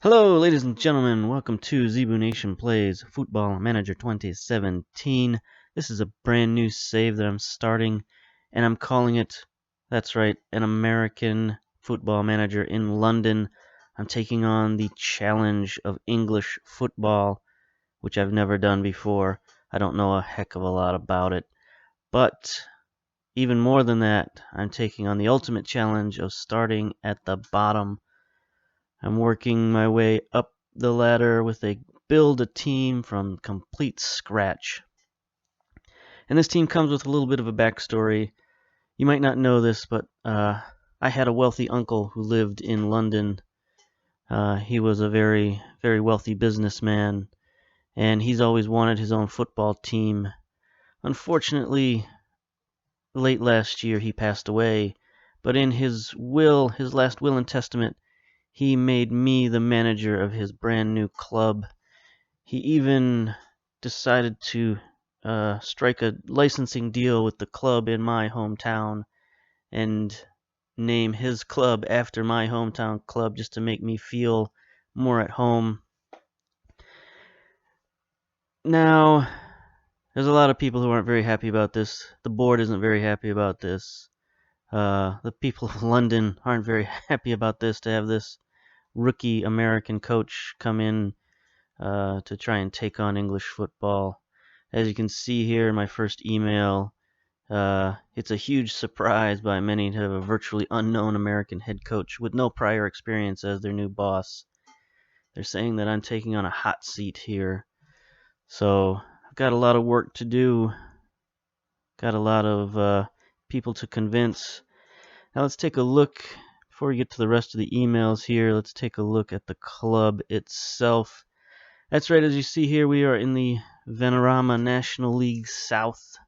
Hello, ladies and gentlemen. Welcome to Zebu Nation Plays Football Manager 2017. This is a brand new save that I'm starting, and I'm calling it, that's right, an American Football Manager in London. I'm taking on the challenge of English football, which I've never done before. I don't know a heck of a lot about it. But even more than that, I'm taking on the ultimate challenge of starting at the bottom. I'm working my way up the ladder with build a team from complete scratch. And this team comes with a little bit of a backstory. You might not know this, but I had a wealthy uncle who lived in London. He was a very, very wealthy businessman, and he's always wanted his own football team. Unfortunately, late last year he passed away, but in his last will and testament, he made me the manager of his brand new club. He even decided to strike a licensing deal with the club in my hometown and name his club after my hometown club just to make me feel more at home. Now, there's a lot of people who aren't very happy about this. The board isn't very happy about this. The people of London aren't very happy about this, to have this rookie American coach come in to try and take on English football. As you can see here in my first email, it's a huge surprise by many to have a virtually unknown American head coach with no prior experience as their new boss. They're saying that I'm taking on a hot seat here. So I've got a lot of work to do. Got a lot of people to convince. Now let's take a look, before we get to the rest of the emails here, let's take a look at the club itself. That's right, as you see here, we are in the Vanarama National League South,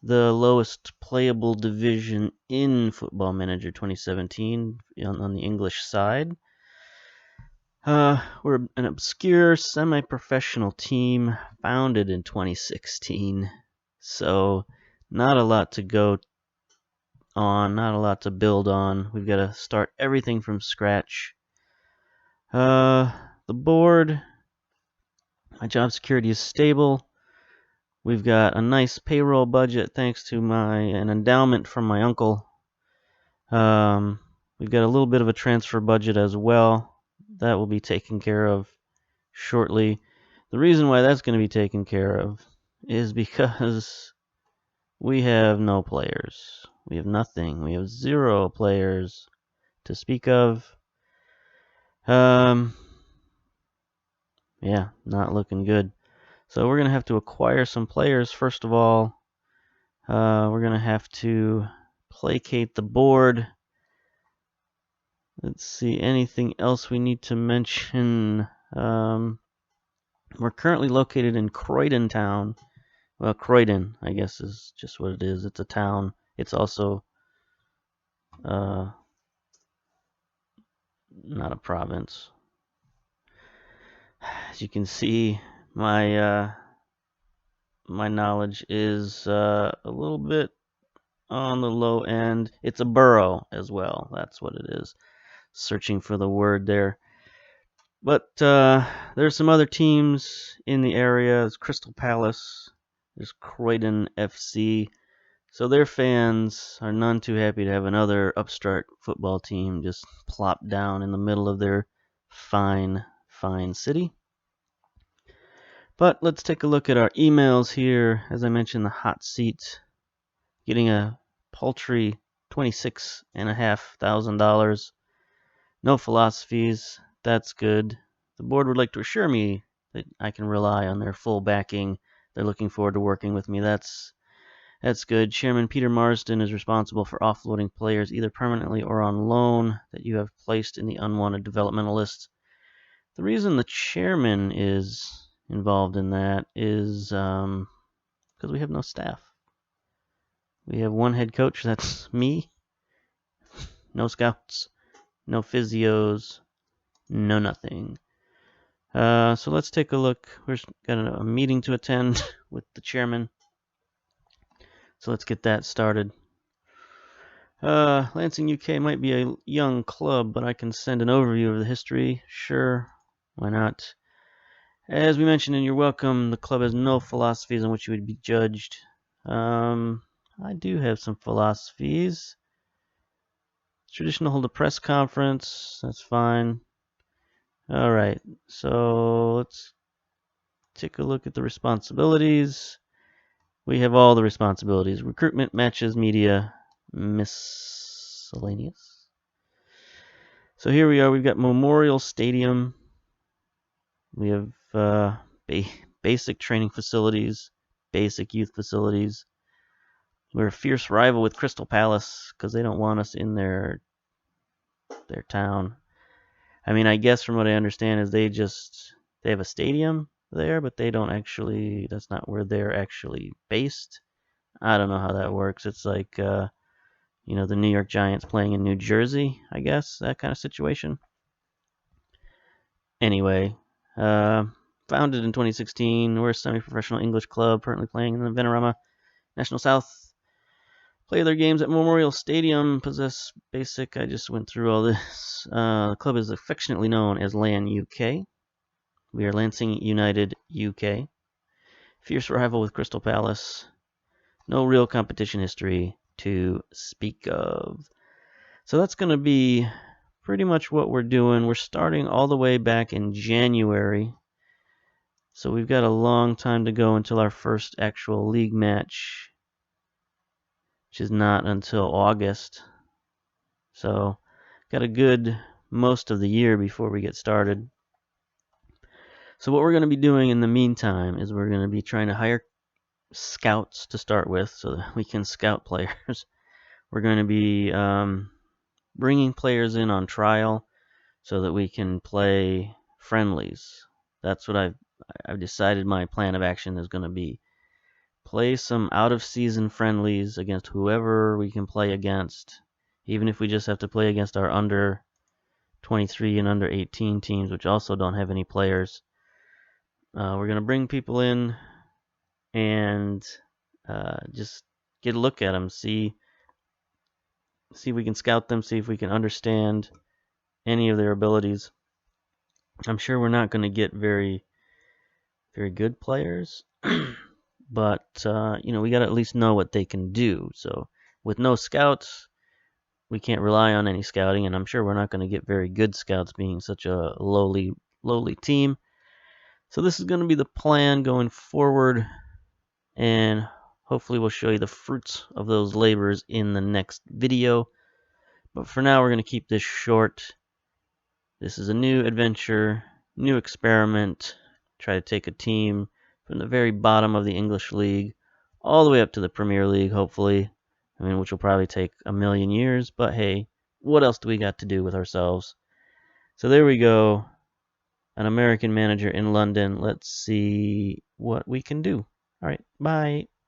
the lowest playable division in Football Manager 2017 on the English side. We're an obscure, semi-professional team founded in 2016, so not a lot to go on, not a lot to build on. We've got to start everything from scratch. The board, my job security is stable. We've got a nice payroll budget thanks to an endowment from my uncle. We've got a little bit of a transfer budget as well. That will be taken care of shortly. The reason why that's going to be taken care of is because we have no players. We have nothing. We have 0 players to speak of. Yeah, not looking good. So we're going to have to acquire some players. First of all, we're going to have to placate the board. Let's see, anything else we need to mention? We're currently located in Croydon town. Well, Croydon, I guess, is just what it is. It's a town. It's also not a province. As you can see, my knowledge is a little bit on the low end. It's a borough as well. That's what it is. Searching for the word there. But there's some other teams in the area. There's Crystal Palace. There's Croydon FC. So their fans are none too happy to have another upstart football team just plop down in the middle of their fine, fine city. But let's take a look at our emails here. As I mentioned, the hot seat, getting a paltry $26,500. No philosophies. That's good. The board would like to assure me that I can rely on their full backing. They're looking forward to working with me. That's good. Chairman Peter Marsden is responsible for offloading players either permanently or on loan that you have placed in the unwanted developmental list. The reason the chairman is involved in that is because we have no staff. We have one head coach, that's me. No scouts, no physios, no nothing. So let's take a look. We've got a meeting to attend with the chairman. So let's get that started. Lansing UK might be a young club, but I can send an overview of the history. Sure, Why not? As we mentioned in your welcome, the club has no philosophies on which you would be judged. I do have some philosophies. It's traditional to hold a press conference. That's fine. All right, so let's take a look at the responsibilities. We have all the responsibilities: recruitment, matches, media, miscellaneous. So here we are. We've got Memorial Stadium. We have basic training facilities, basic youth facilities. We're a fierce rival with Crystal Palace because they don't want us in their town. I mean, I guess from what I understand is they have a stadium there, but they don't actually. That's not where they're actually based. I don't know how that works. It's like the New York Giants playing in New Jersey, I guess, that kind of situation. Anyway, founded in 2016, we're a semi-professional English club currently playing in the Venerama National South. Play their games at Memorial Stadium. Possess basic. I just went through all this. The club is affectionately known as LAN UK. We are Lancing United UK. Fierce rival with Crystal Palace. No real competition history to speak of. So that's going to be pretty much what we're doing. We're starting all the way back in January. So we've got a long time to go until our first actual league match, which is not until August. So got a good most of the year before we get started. So what we're going to be doing in the meantime is we're going to be trying to hire scouts to start with so that we can scout players. We're going to be bringing players in on trial so that we can play friendlies. That's what I've decided my plan of action is going to be. Play some out-of-season friendlies against whoever we can play against, even if we just have to play against our under 23 and under 18 teams, which also don't have any players. We're going to bring people in and just get a look at them, see if we can scout them, see if we can understand any of their abilities. I'm sure we're not going to get very, very good players, but we got to at least know what they can do. So with no scouts, we can't rely on any scouting, and I'm sure we're not going to get very good scouts being such a lowly team. So this is going to be the plan going forward, and hopefully we'll show you the fruits of those labors in the next video. But for now, we're going to keep this short. This is a new adventure, new experiment. Try to take a team from the very bottom of the English League all the way up to the Premier League, hopefully. I mean, which will probably take a million years, but hey, what else do we got to do with ourselves? So there we go. An American manager in London. Let's see what we can do. All right, bye.